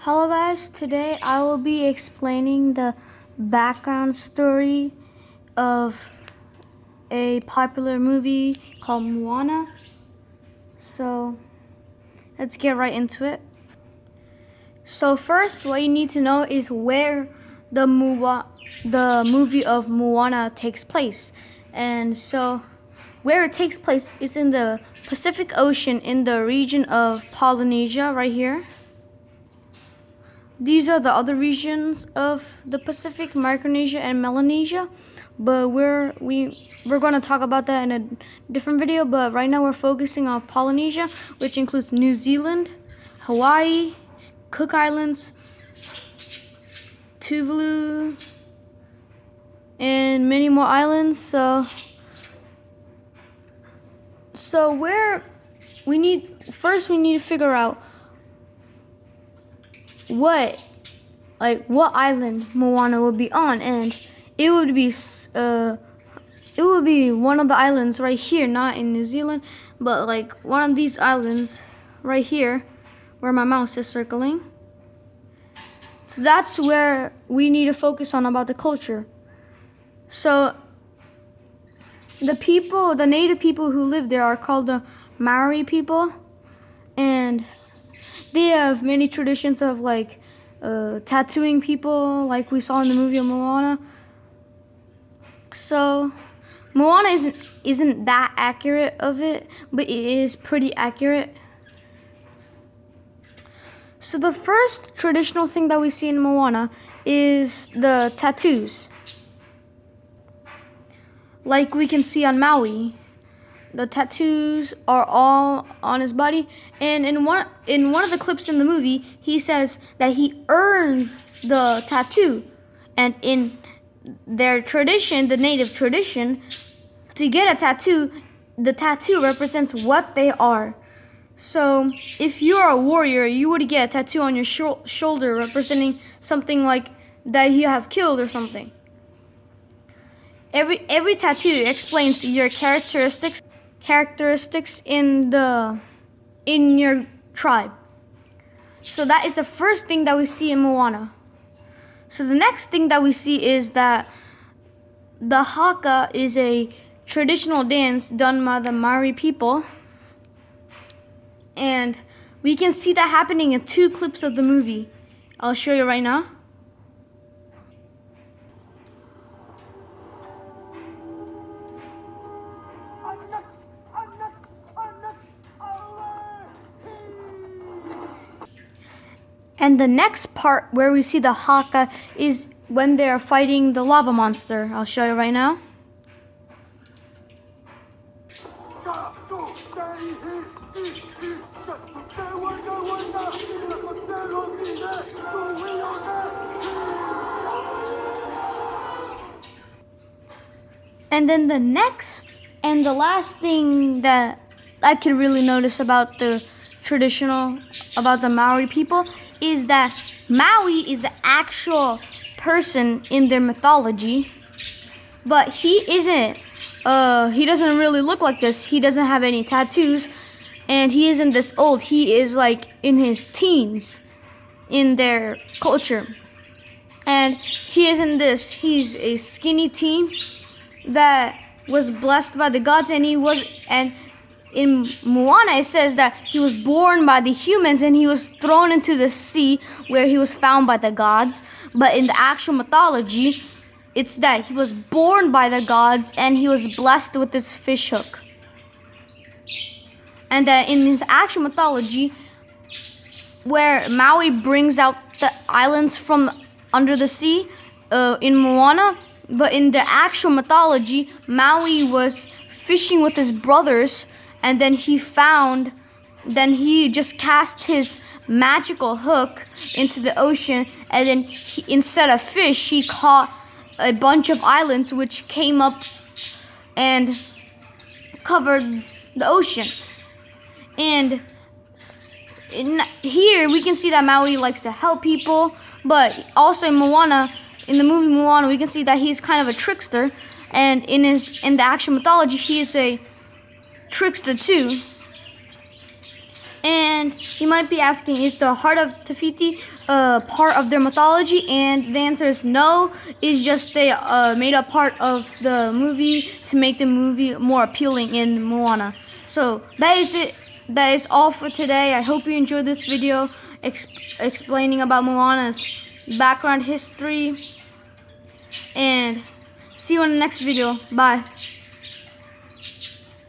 Hello guys, today I will be explaining the background story of a popular movie called Moana. So let's get right into it. So first, what you need to know is where the movie of Moana takes place. And so where it takes place is in the Pacific Ocean in the region of Polynesia right here. These are the other regions of the Pacific, Micronesia and Melanesia, but we're going to talk about that in a different video. But right now we're focusing on Polynesia, which includes New Zealand, Hawaii, Cook Islands, Tuvalu, and many more islands. So we need to figure out what island Moana would be on, and it would be one of the islands right here, not in New Zealand, but like one of these islands right here where my mouse is circling. So that's where we need to focus on about the culture. So the native people who live there are called the Maori people, and they have many traditions of like tattooing people, like we saw in the movie of Moana. So Moana isn't that accurate of it, but it is pretty accurate. So the first traditional thing that we see in Moana is the tattoos, like we can see on Maui. The tattoos are all on his body, and in one of the clips in the movie, he says that he earns the tattoo, and in their tradition, the native tradition, to get a tattoo, the tattoo represents what they are. So if you are a warrior, you would get a tattoo on your shoulder representing something like that you have killed or something. Every tattoo explains your characteristics in your tribe. So that is the first thing that we see in Moana. So the next thing that we see is that the haka is a traditional dance done by the Maori people, and we can see that happening in two clips of the movie. I'll show you right now. And the next part where we see the haka is when they're fighting the lava monster. I'll show you right now. And then the next and the last thing that I can really notice about the Maori people is that Maui is the actual person in their mythology, but he isn't. He doesn't really look like this. He doesn't have any tattoos, and he isn't this old. He is like in his teens in their culture, and he isn't this. He's a skinny teen that was blessed by the gods, and in Moana, it says that he was born by the humans and he was thrown into the sea where he was found by the gods. But in the actual mythology, it's that he was born by the gods and he was blessed with this fish hook. And that in his actual mythology, where Maui brings out the islands from under the sea in Moana, but in the actual mythology, Maui was fishing with his brothers, and then he just cast his magical hook into the ocean, and then instead of fish, he caught a bunch of islands which came up and covered the ocean. And here we can see that Maui likes to help people, but also in the movie Moana, we can see that he's kind of a trickster, and in the actual mythology, he is a trickster too. And you might be asking, is the heart of Tafiti part of their mythology? And the answer is no. It's just they made a part of the movie to make the movie more appealing in Moana. So that is it. That is all for today. I hope you enjoyed this video explaining about Moana's background history. And see you in the next video. Bye.